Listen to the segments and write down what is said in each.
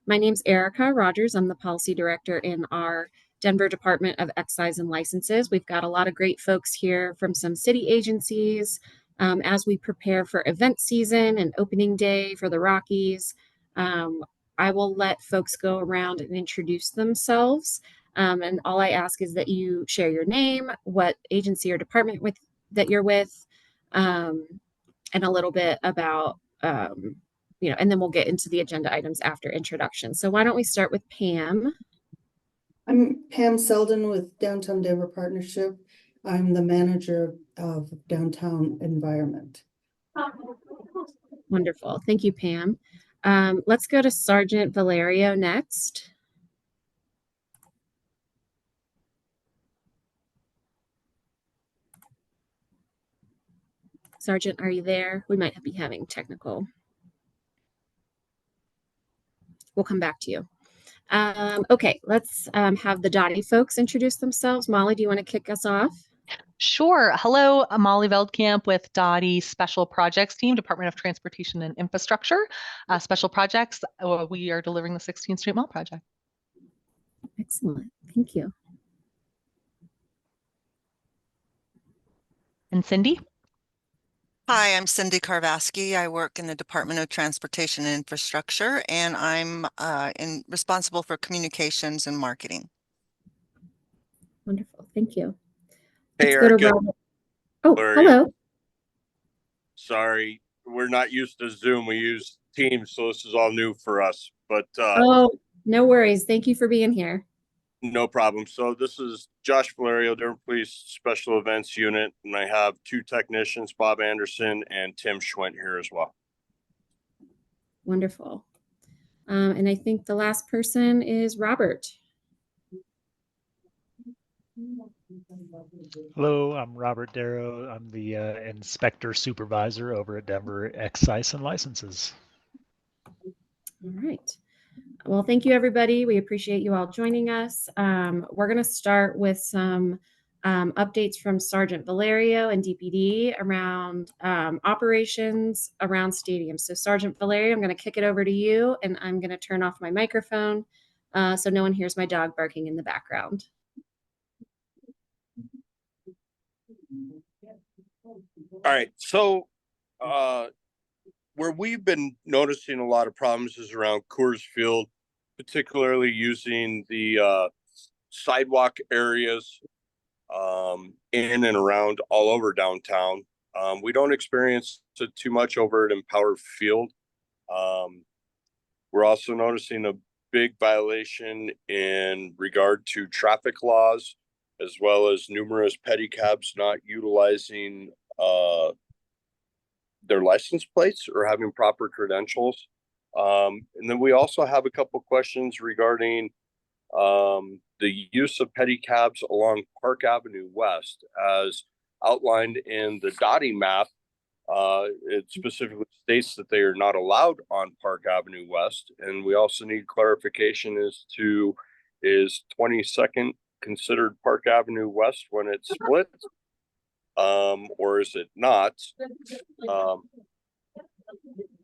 My name's Erica Rogers. I'm the policy director in our Denver Department of Excise and Licenses. We've got a lot of great folks here from some city agencies as we prepare for event season and opening day for the Rockies. I will let folks go around and introduce themselves. And all I ask is that you share your name, what agency or department that you're with, and a little bit about, and then we'll get into the agenda items after introduction. So why don't we start with Pam? I'm Pam Selden with Downtown Denver Partnership. I'm the manager of Downtown Environment. Wonderful. Thank you, Pam. Let's go to Sergeant Valerio next. Sergeant, are you there? We might be having technical. We'll come back to you. Okay, let's have the Dottie folks introduce themselves. Molly, do you want to kick us off? Sure. Hello, I'm Molly Veldkamp with Dottie Special Projects Team, Department of Transportation and Infrastructure. Special Projects, we are delivering the 16th Street Mall project. Excellent. Thank you. And Cindy? Hi, I'm Cindy Karvaski. I work in the Department of Transportation and Infrastructure, and I'm responsible for communications and marketing. Wonderful. Thank you. Hey, Let's go to Robert. Oh, hello. Sorry, we're not used to Zoom. We use Teams, so this is all new for us. But oh, no worries. Thank you for being here. No problem. So this is Josh Valerio, Denver Police Special Events Unit, and I have two technicians, Bob Anderson and Tim Schwint, here as well. Wonderful. And I think the last person is Robert. Hello, I'm Robert Darrow. I'm the Inspector Supervisor over at Denver Excise and Licenses. All right. Well, thank you, everybody. We appreciate you all joining us. We're going to start with some updates from Sergeant Valerio and DPD around operations around stadiums. So Sergeant Valerio, I'm going to kick it over to you, and I'm going to turn off my microphone so no one hears my dog barking in the background. All right. So where we've been noticing a lot of problems is around Coors Field, particularly using the sidewalk areas in and around all over downtown. We don't experience it too much over at Empower Field. We're also noticing a big violation in regard to traffic laws, as well as numerous pedicabs not utilizing their license plates or having proper credentials. And then we also have a couple questions regarding the use of pedicabs along Park Avenue West, as outlined in the Dottie map. It specifically states that they are not allowed on Park Avenue West. And we also need clarification as to, is 22nd considered Park Avenue West when it's split? Or is it not?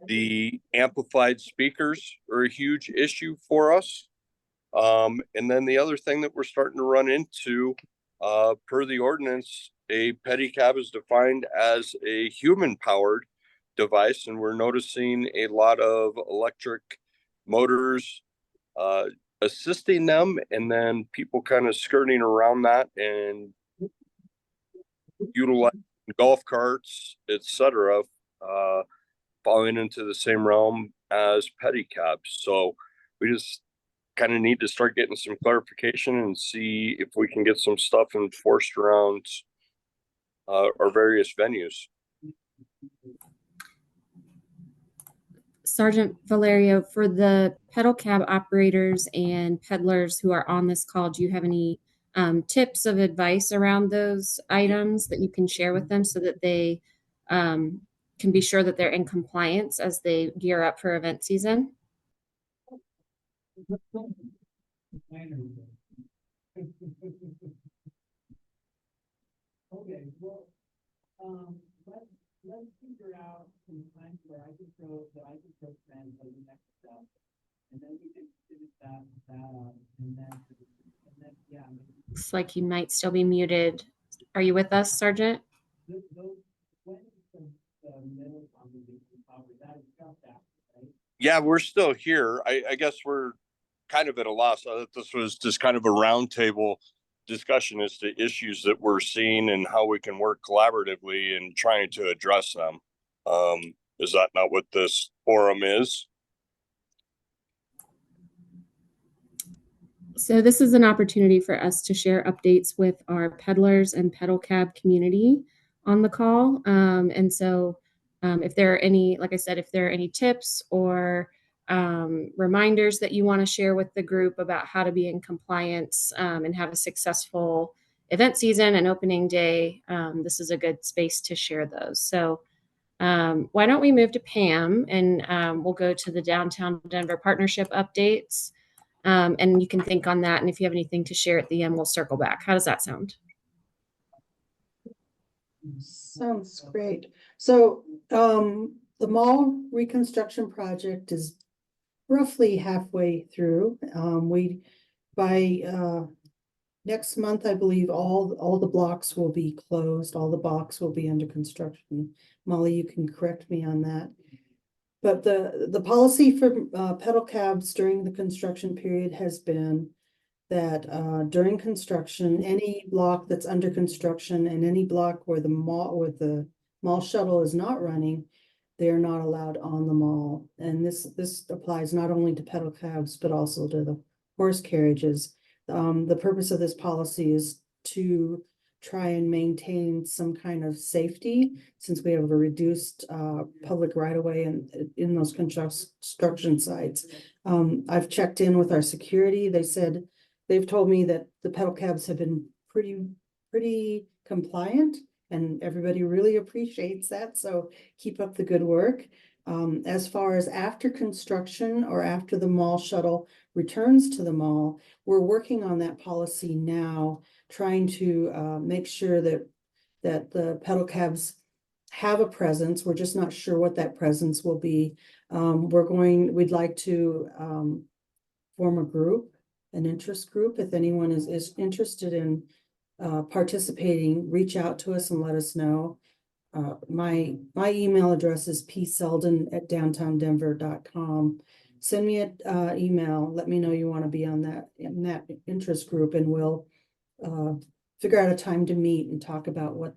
The amplified speakers are a huge issue for us. And then the other thing that we're starting to run into, per the ordinance, a pedicab is defined as a human-powered device, and we're noticing a lot of electric motors assisting them, and then people kind of skirting around that and utilizing golf carts, etc., falling into the same realm as pedicabs. So we just kind of need to start getting some clarification and see if we can get some stuff enforced around our various venues. Sergeant Valerio, for the pedal cab operators and peddlers who are on this call, do you have any tips of advice around those items that you can share with them so that they can be sure that they're in compliance as they gear up for event season? Okay, well, let's figure out some times where I can show trends for the next step. Looks like you might still be muted. Are you with us, Sergeant? Yeah, we're still here. I guess we're kind of at a loss. This was just kind of a roundtable discussion as to issues that we're seeing and how we can work collaboratively in trying to address them. Is that not what this forum is? So this is an opportunity for us to share updates with our peddlers and pedal cab community on the call. And so if there are any, like I said, if there are any tips or reminders that you want to share with the group about how to be in compliance and have a successful event season and opening day, this is a good space to share those. So why don't we move to Pam and we'll go to the Downtown Denver Partnership updates. And you can think on that. And if you have anything to share at the end, we'll circle back. How does that sound? Sounds great. So the mall reconstruction project is roughly halfway through. By next month, I believe all the blocks will be closed. All the blocks will be under construction. Molly, you can correct me on that. But the policy for pedal cabs during the construction period has been that during construction, any block that's under construction and any block where the mall shuttle is not running, they are not allowed on the mall. And this applies not only to pedal cabs, but also to the horse carriages. The purpose of this policy is to try and maintain some kind of safety since we have a reduced public right of way in those construction sites. I've checked in with our security. They've told me that the pedal cabs have been pretty compliant and everybody really appreciates that. So keep up the good work. As far as after construction or after the mall shuttle returns to the mall, we're working on that policy now, trying to make sure that the pedal cabs have a presence. We're just not sure what that presence will be. We'd like to form a group, an interest group. If anyone is interested in participating, reach out to us and let us know. My email address is pselden@downtowndenver.com. Send me an email. Let me know you want to be on in that interest group, and we'll figure out a time to meet and talk about what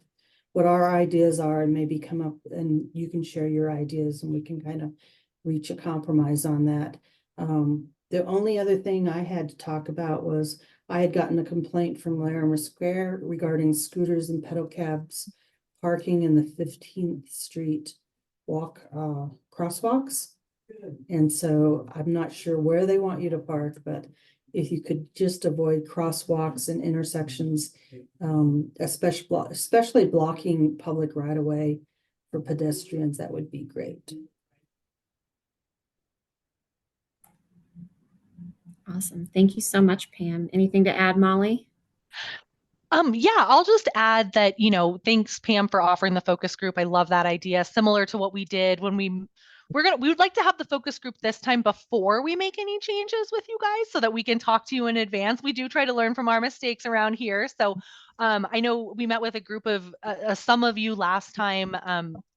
our ideas are, and maybe come up and you can share your ideas and we can kind of reach a compromise on that. The only other thing I had to talk about was I had gotten a complaint from Larimer Square regarding scooters and pedal cabs parking in the 15th Street crosswalks. And so I'm not sure where they want you to park, but if you could just avoid crosswalks and intersections, especially blocking public right of way for pedestrians, that would be great. Awesome. Thank you so much, Pam. Anything to add, Molly? Yeah, I'll just add that, thanks Pam for offering the focus group. I love that idea. Similar to what we did when we would like to have the focus group this time before we make any changes with you guys so that we can talk to you in advance. We do try to learn from our mistakes around here. So I know we met with a group of some of you last time.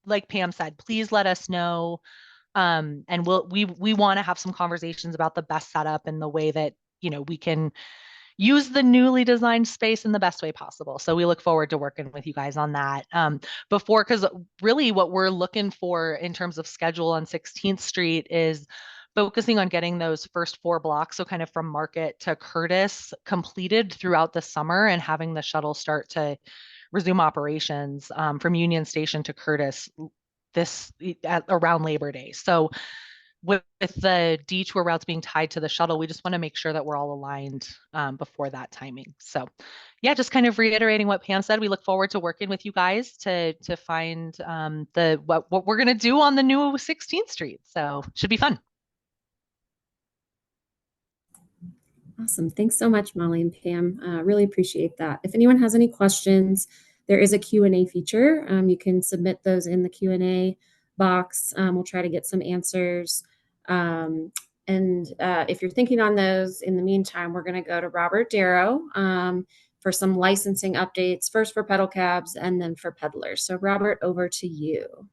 Like Pam said, please let us know. And we want to have some conversations about the best setup and the way that, we can use the newly designed space in the best way possible. So we look forward to working with you guys on that. Because really what we're looking for in terms of schedule on 16th Street is focusing on getting those first 4 blocks, so kind of from Market to Curtis, completed throughout the summer and having the shuttle start to resume operations from Union Station to Curtis around Labor Day. So with the detour routes being tied to the shuttle, we just want to make sure that we're all aligned before that timing. So yeah, just kind of reiterating what Pam said, we look forward to working with you guys to find what we're going to do on the new 16th Street. So should be fun. Awesome. Thanks so much, Molly and Pam. Really appreciate that. If anyone has any questions, there is a Q&A feature. You can submit those in the Q&A box. We'll try to get some answers And if you're thinking on those, in the meantime, we're going to go to Robert Darrow for some licensing updates, first for pedal cabs and then for peddlers. So Robert, over to you.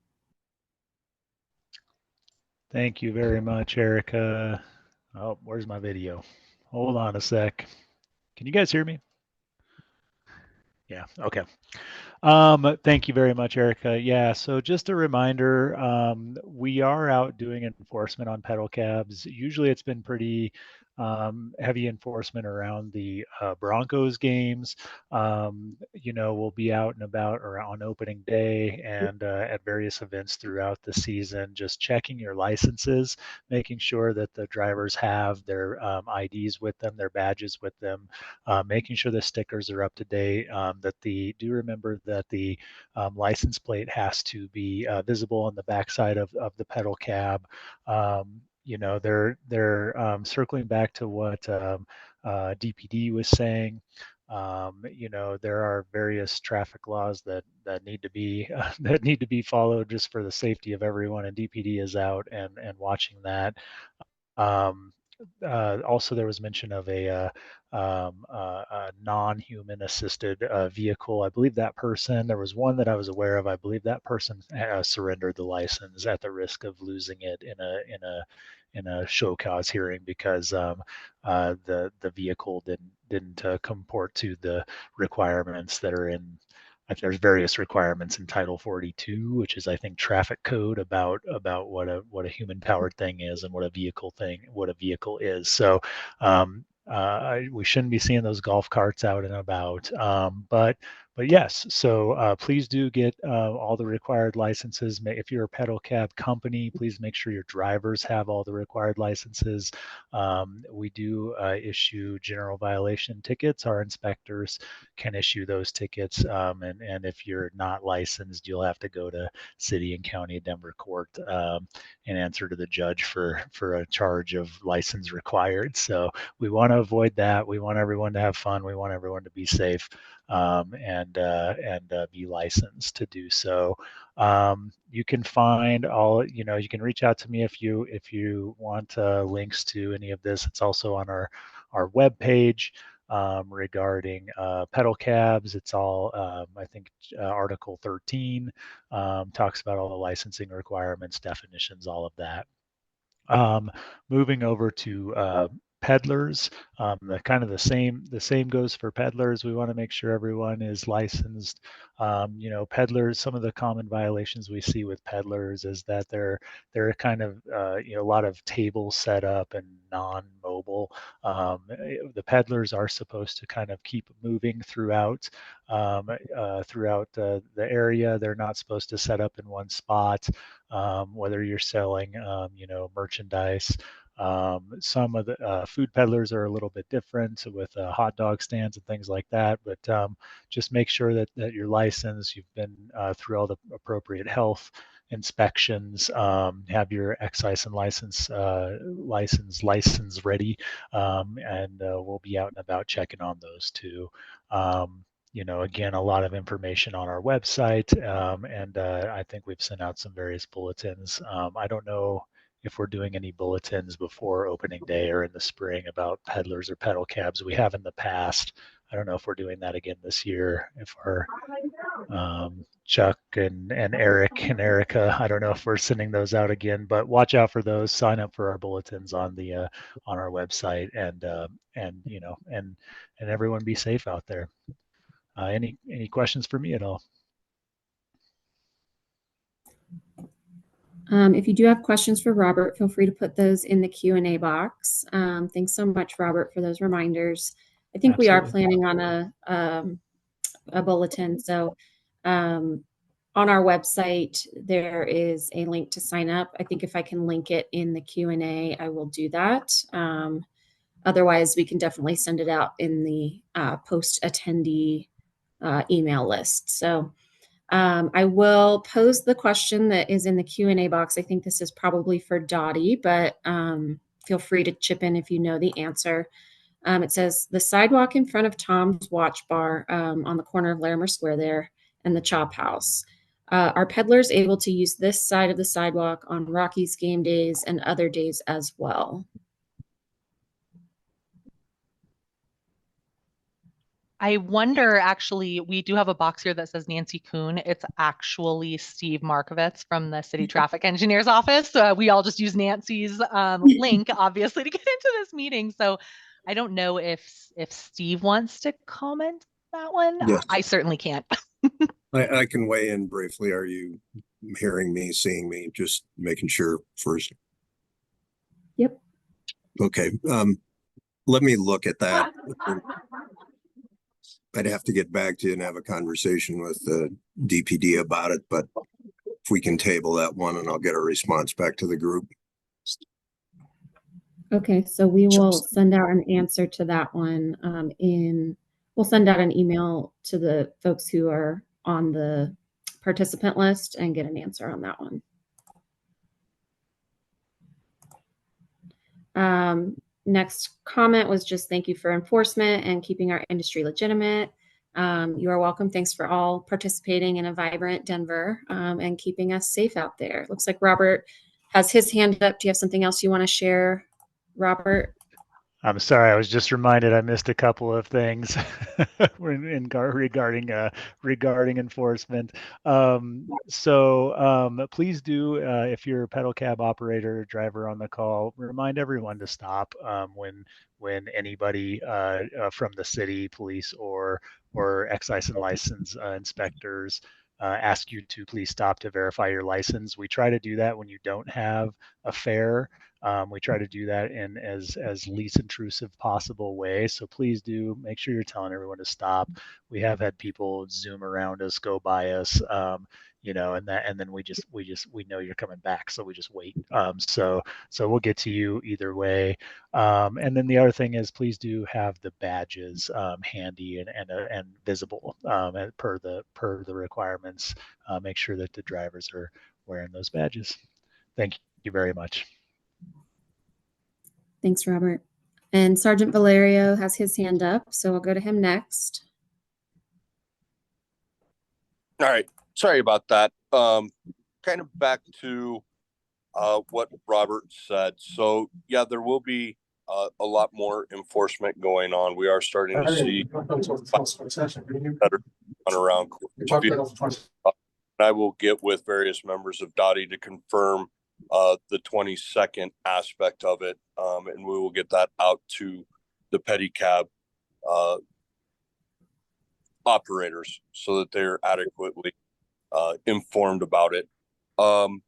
Thank you very much, Erica. Oh, where's my video? Hold on a sec. Can you guys hear me? Yeah, okay. Thank you very much, Erica. Yeah, so just a reminder, we are out doing enforcement on pedal cabs. Usually it's been pretty heavy enforcement around the Broncos games. We'll be out and about around opening day and at various events throughout the season, just checking your licenses, making sure that the drivers have their IDs with them, their badges with them, making sure the stickers are up to date, do remember that the license plate has to be visible on the backside of the pedal cab. They're circling back to what DPD was saying. There are various traffic laws that need to be that need to be followed just for the safety of everyone, and DPD is out and watching that. Um, Also, there was mention of a non-human assisted vehicle. I believe that person, there was one that I was aware of. I believe that person surrendered the license at the risk of losing it in a show cause hearing because the vehicle didn't comport to the requirements that are in. There's various requirements in Title 42, which is, I think, traffic code about what a human powered thing is and what a vehicle is. So we shouldn't be seeing those golf carts out and about. But yes, so please do get all the required licenses. If you're a pedal cab company, please make sure your drivers have all the required licenses. We do issue general violation tickets. Our inspectors can issue those tickets, and if you're not licensed, you'll have to go to city and county Denver court and answer to the judge for a charge of license required. So we want to avoid that. We want everyone to have fun. We want everyone to be safe and be licensed to do so. You can find all, you can reach out to me if you want links to any of this. It's also on our web page regarding pedal cabs. It's all, I think, Article 13 talks about all the licensing requirements, definitions, all of that. Moving over to peddlers, the same goes for peddlers. We want to make sure everyone is licensed. Peddlers, some of the common violations we see with peddlers is that they're kind of a lot of tables set up and non-mobile. The peddlers are supposed to kind of keep moving throughout the area. They're not supposed to set up in one spot. Whether you're selling, merchandise. Some of the food peddlers are a little bit different with hot dog stands and things like that, but just make sure that you're licensed, you've been through all the appropriate health inspections, have your excise and license ready, and we'll be out and about checking on those too. Again, a lot of information on our website, and I think we've sent out some various bulletins. I don't know if we're doing any bulletins before opening day or in the spring about peddlers or pedal cabs. We have in the past. I don't know if we're doing that again this year. If our Chuck and Eric and Erica, I don't know if we're sending those out again, but watch out for those. Sign up for our bulletins on our website, and everyone be safe out there. Any questions for me at all? If you do have questions for Robert, feel free to put those in the Q&A box. Thanks so much, Robert, for those reminders. I think Absolutely. we are planning on a bulletin. So on our website, there is a link to sign up. I think if I can link it in the Q&A, I will do that. Otherwise, we can definitely send it out in the post-attendee email list. So I will pose the question that is in the Q&A box. I think this is probably for Dottie, but feel free to chip in if you know the answer. It says, the sidewalk in front of Tom's Watch Bar on the corner of Larimer Square there and the Chop House. Are peddlers able to use this side of the sidewalk on Rockies game days and other days as well? I wonder, actually, we do have a box here that says Nancy Kuhn. It's actually Steve Markovitz from the city traffic engineer's office. We all just use Nancy's link, obviously, to get into this meeting. So I don't know if Steve wants to comment on that one. Yes. I certainly can't. I can weigh in briefly. Are you hearing me, seeing me? Just making sure first. Yep. Okay. Let me look at that. I'd have to get back to you and have a conversation with the DPD about it, but if we can table that one and I'll get a response back to the group. Okay, so we will send out an answer to that one we'll send out an email to the folks who are on the participant list and get an answer on that one. Next comment was just thank you for enforcement and keeping our industry legitimate. You are welcome. Thanks for all participating in a vibrant Denver and keeping us safe out there. Looks like Robert has his hand up. Do you have something else you want to share, Robert? I'm sorry, I was just reminded I missed a couple of things regarding enforcement. Please do, if you're a pedal cab operator or driver on the call, remind everyone to stop when anybody from the city, police, or excise and license inspectors ask you to please stop to verify your license. We try to do that when you don't have a fare. We try to do that in as least intrusive possible way. So please do make sure you're telling everyone to stop. We have had people zoom around us, go by us, and then we know you're coming back, so we just wait. So we'll get to you either way. And then the other thing is, please do have the badges handy and visible per the requirements. Make sure that the drivers are wearing those badges. Thank you very much. Thanks, Robert. And Sergeant Valerio has his hand up, so we'll go to him next. All right. Sorry about that. Kind of back to what Robert said. So yeah, there will be a lot more enforcement going on. We are starting to see better run around. I will get with various members of DOTI to confirm the 22nd aspect of it, and we will get that out to the pedicab operators so that they're adequately informed about it. Robert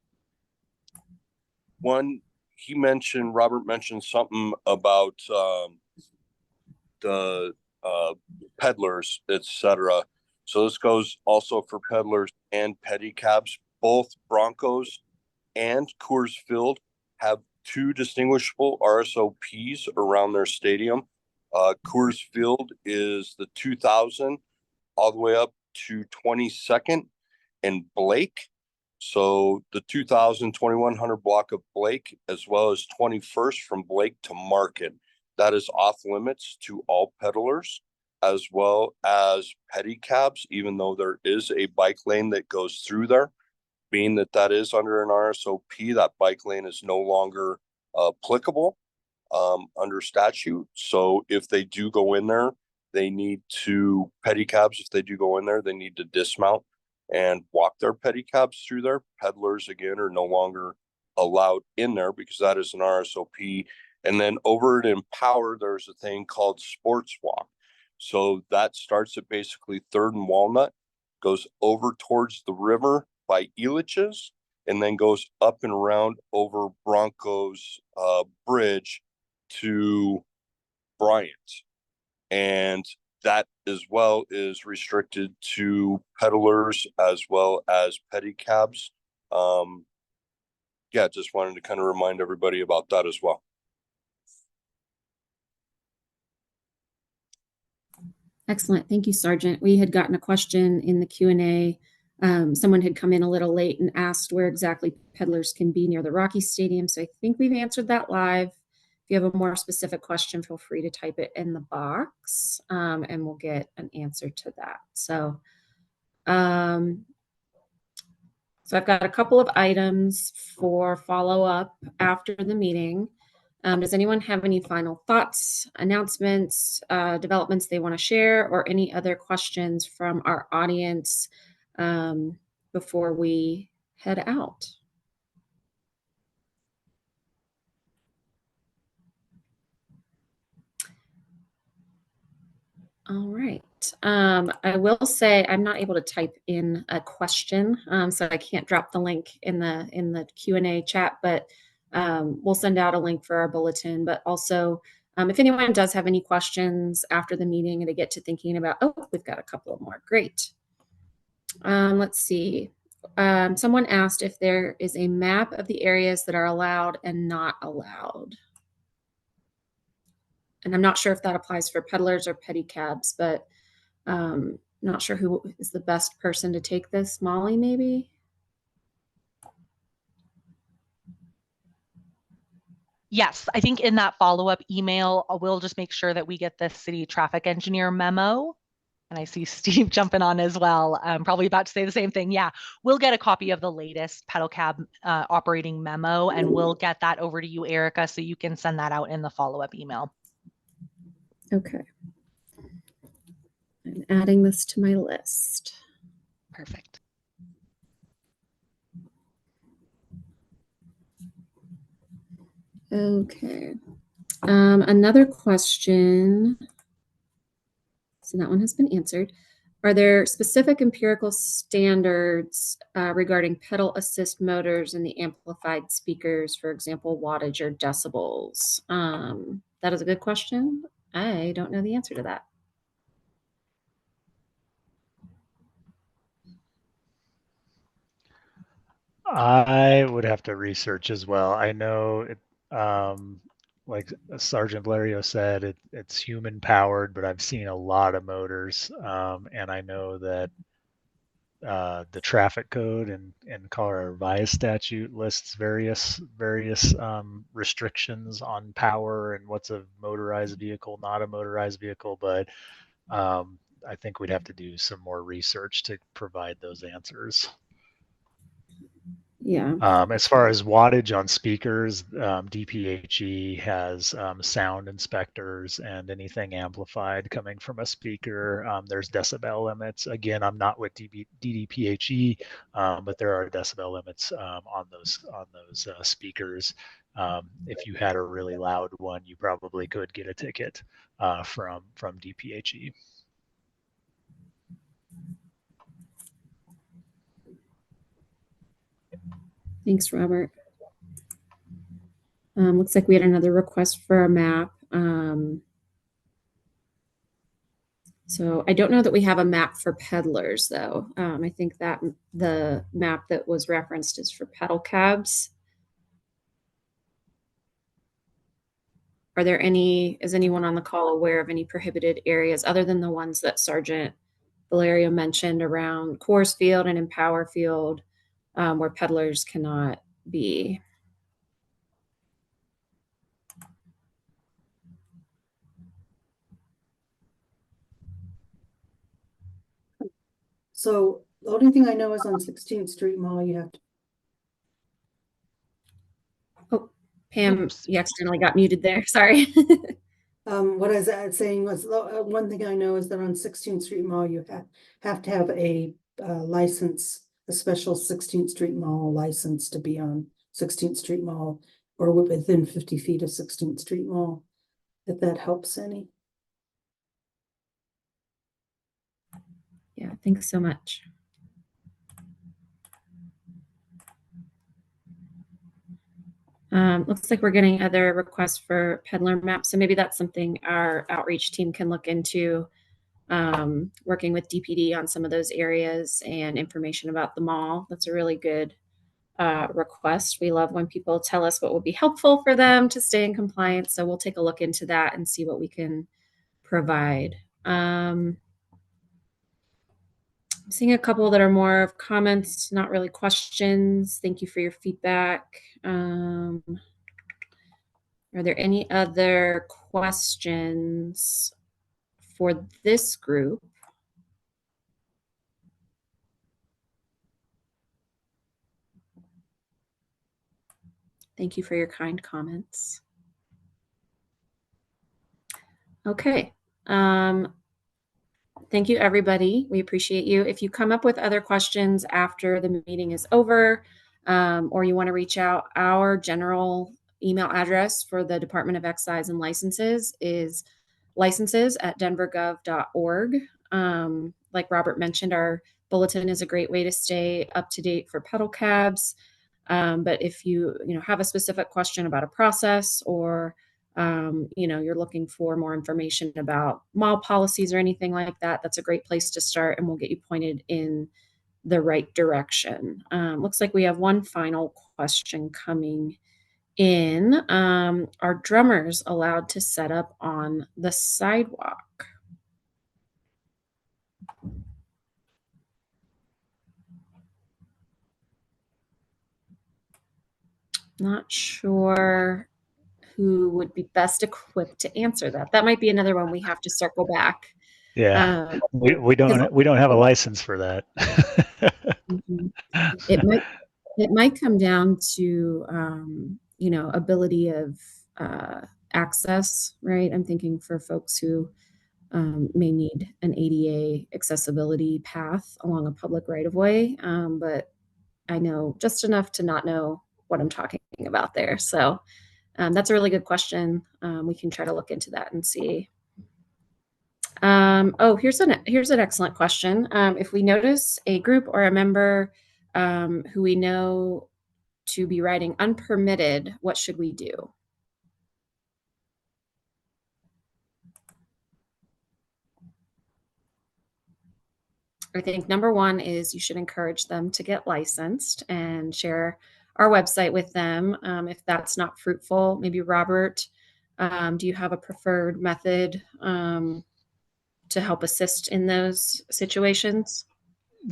mentioned something about the peddlers, etc. So this goes also for peddlers and pedicabs. Both Broncos and Coors Field have two distinguishable RSOPs around their stadium. Coors Field is the 2000 all the way up to 22nd and Blake. So the 2000, 2100 block of Blake, as well as 21st from Blake to Market. That is off limits to all peddlers, as well as pedicabs, even though there is a bike lane that goes through there. Being that is under an RSOP, that bike lane is no longer applicable under statute. So if they do go in there, they need to, pedicabs, if they do go in there, they need to dismount and walk their pedicabs through there. Peddlers, again, are no longer allowed in there because that is an RSOP. And then over at Empower, there's a thing called Sports Walk. So that starts at basically 3rd and Walnut, goes over towards the river by Elitch's, and then goes up and around over Broncos Bridge to Bryant. And that as well is restricted to peddlers as well as pedicabs. Yeah, just wanted to kind of remind everybody about that as well. Excellent. Thank you, Sergeant. We had gotten a question in the Q&A. Someone had come in a little late and asked where exactly peddlers can be near the Rocky Stadium. So I think we've answered that live. If you have a more specific question, feel free to type it in the box and we'll get an answer to that. So I've got a couple of items for follow-up after the meeting. Does anyone have any final thoughts, announcements, developments they want to share, or any other questions from our audience before we head out? All right. I will say I'm not able to type in a question, so I can't drop the link in the Q&A chat, but we'll send out a link for our bulletin. But also, if anyone does have any questions after the meeting and they get to thinking about, oh, we've got a couple of more. Great. Let's see. Someone asked if there is a map of the areas that are allowed and not allowed. And I'm not sure if that applies for peddlers or pedicabs, but not sure who is the best person to take this. Molly, maybe? Yes, I think in that follow-up email, we'll just make sure that we get the city traffic engineer memo. And I see Steve jumping on as well. I'm probably about to say the same thing. Yeah, we'll get a copy of the latest pedal cab operating memo, and we'll get that over to you, Erica, so you can send that out in the follow-up email. Okay. I'm adding this to my list. Perfect. Okay. Another question. So that one has been answered. Are there specific empirical standards regarding pedal assist motors and the amplified speakers, for example, wattage or decibels? That is a good question. I don't know the answer to that. I would have to research as well. I know it, like Sergeant Valerio said, it's human powered, but I've seen a lot of motors, and I know that the traffic code and Colorado Revised statute lists various restrictions on power and what's a motorized vehicle, not a motorized vehicle. But I think we'd have to do some more research to provide those answers. Yeah. As far as wattage on speakers, DPHE has sound inspectors, and anything amplified coming from a speaker, there's decibel limits. Again, I'm not with DDPHE, but there are decibel limits on those speakers. If you had a really loud one, you probably could get a ticket from DPHE. Thanks, Robert. Looks like we had another request for a map. So I don't know that we have a map for peddlers, though. I think that the map that was referenced is for pedal cabs. Is anyone on the call aware of any prohibited areas other than the ones that Sergeant Valerio mentioned around Coors Field and Empower Field, where peddlers cannot be? So the only thing I know is on 16th Street Mall, you have to. Oh, Pam, Oops. you accidentally got muted there. Sorry. What I was saying was, one thing I know is that on 16th Street Mall, you have to have a license, a special 16th Street Mall license to be on 16th Street Mall or within 50 feet of 16th Street Mall, if that helps any. Yeah, thanks so much. Looks like we're getting other requests for peddler maps, so maybe that's something our outreach team can look into, working with DPD on some of those areas and information about the mall. That's a really good request. We love when people tell us what would be helpful for them to stay in compliance, so we'll take a look into that and see what we can provide. I'm seeing a couple that are more of comments, not really questions. Thank you for your feedback. Are there any other questions for this group? Thank you for your kind comments. Okay. Thank you, everybody. We appreciate you. If you come up with other questions after the meeting is over, or you want to reach out, our general email address for the Department of Excise and Licenses is licenses@denvergov.org. Like Robert mentioned, our bulletin is a great way to stay up to date for pedal cabs. But if you have a specific question about a process, or you're looking for more information about mall policies or anything like that, that's a great place to start, and we'll get you pointed in the right direction. Looks like we have one final question coming in. Are drummers allowed to set up on the sidewalk? Not sure who would be best equipped to answer that. That might be another one we have to circle back. Yeah, we don't have a license for that. Mhm. It might come down to ability of access, right? I'm thinking for folks who may need an ADA accessibility path along a public right of way, but I know just enough to not know what I'm talking about there. So that's a really good question. We can try to look into that and see. Here's an excellent question. If we notice a group or a member who we know to be riding unpermitted, what should we do? I think number one is you should encourage them to get licensed and share our website with them. If that's not fruitful, maybe Robert, do you have a preferred method to help assist in those situations?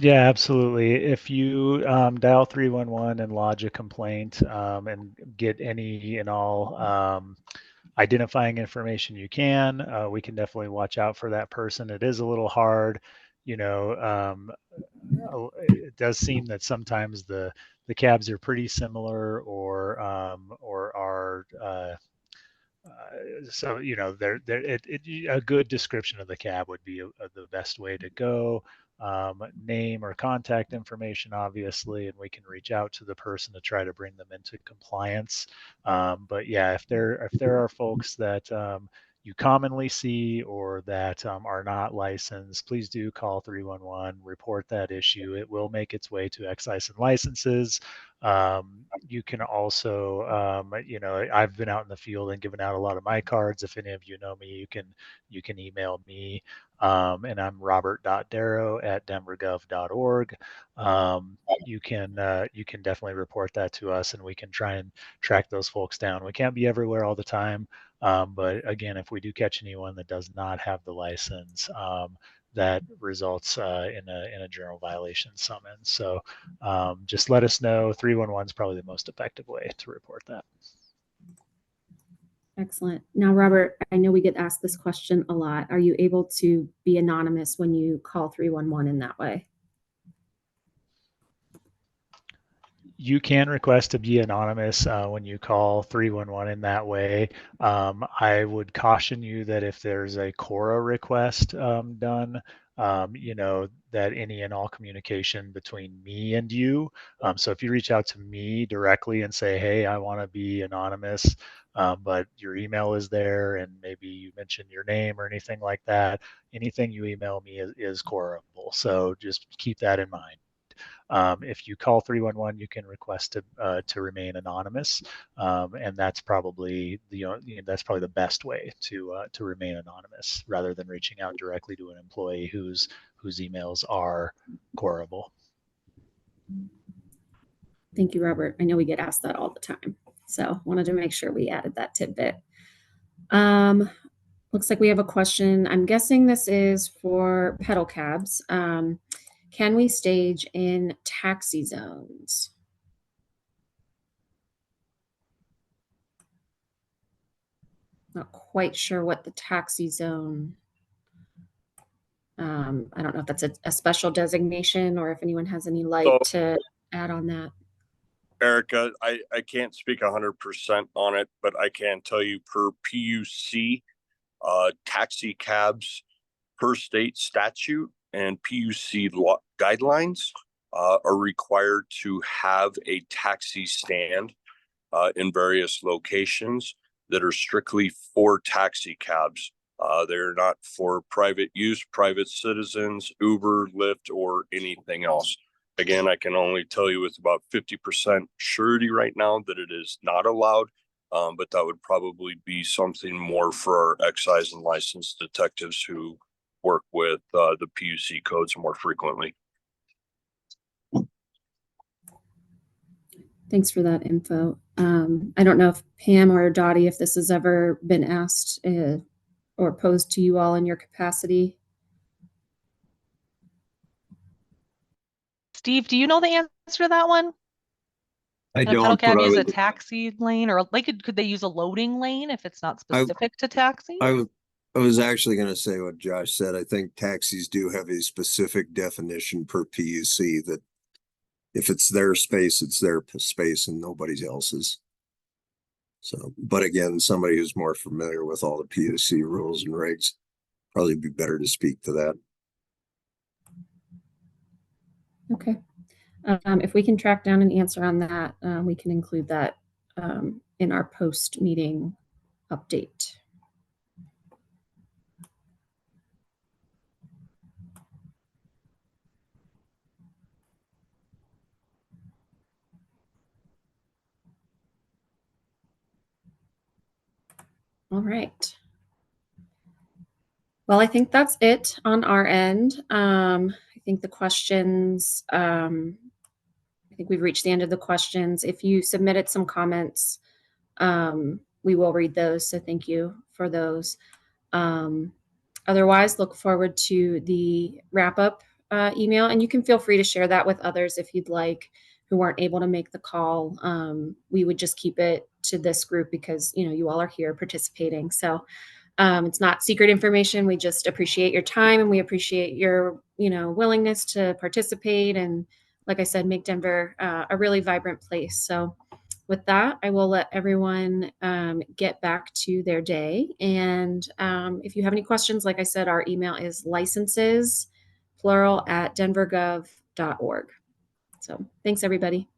Yeah, absolutely. If you dial 311 and lodge a complaint and get any and all identifying information you can, we can definitely watch out for that person. It is a little hard, it does seem that sometimes the cabs are pretty similar, or are so a good description of the cab would be the best way to go. Name or contact information, obviously, and we can reach out to the person to try to bring them into compliance. But yeah, if there are folks that you commonly see or that are not licensed, please do call 311, report that issue. It will make its way to excise and licenses. You can also, I've been out in the field and given out a lot of my cards. If any of you know me, you can email me, and I'm robert.darrow@denvergov.org. You can definitely report that to us, and we can try and track those folks down. We can't be everywhere all the time, but again, if we do catch anyone that does not have the license, that results in a general violation summons. So just let us know. 311 is probably the most effective way to report that. Excellent. Now, Robert, I know we get asked this question a lot. Are you able to be anonymous when you call 311 in that way? You can request to be anonymous when you call 311 in that way. I would caution you that if there's a CORA request done, that any and all communication between me and you. So if you reach out to me directly and say, hey, I want to be anonymous, but your email is there and maybe you mention your name or anything like that, anything you email me is CORA-able. So just keep that in mind. If you call 311, you can request to remain anonymous, and that's probably the best way to remain anonymous rather than reaching out directly to an employee whose emails are CORA-able. Thank you, Robert. I know we get asked that all the time, so wanted to make sure we added that tidbit. Looks like we have a question. I'm guessing this is for pedal cabs. Can we stage in taxi zones? Not quite sure what the taxi zone. I don't know if that's a special designation or if anyone has any light to add on that. Erica, I can't speak 100% on it, but I can tell you per PUC, taxi cabs per state statute and PUC guidelines are required to have a taxi stand in various locations that are strictly for taxi cabs. They're not for private use, private citizens, Uber, Lyft, or anything else. Again, I can only tell you with about 50% surety right now that it is not allowed, but that would probably be something more for our excise and licensed detectives who work with the PUC codes more frequently. Thanks for that info. I don't know if Pam or Dottie, if this has ever been asked or posed to you all in your capacity. Steve, do you know the answer to that one? I A pedal don't, cab but use a taxi lane, or like could they use a loading lane if it's not specific to taxi? I was actually going to say what Josh said. I think taxis do have a specific definition per PUC that if it's their space, it's their space and nobody else's. So, but again, somebody who's more familiar with all the PUC rules and regs probably be better to speak to that. Okay. If we can track down an answer on that, we can include that in our post-meeting update. All right. Well, I think that's it on our end. I think the questions, I think we've reached the end of the questions. If you submitted some comments, we will read those. So thank you for those. Otherwise, look forward to the wrap up email, and you can feel free to share that with others if you'd like who weren't able to make the call. We would just keep it to this group because you all are here participating. So it's not secret information. We just appreciate your time and we appreciate your willingness to participate and, like I said, make Denver a really vibrant place. So with that, I will let everyone get back to their day. And if you have any questions, like I said, our email is licenses, plural, @denvergov.org. So thanks, everybody.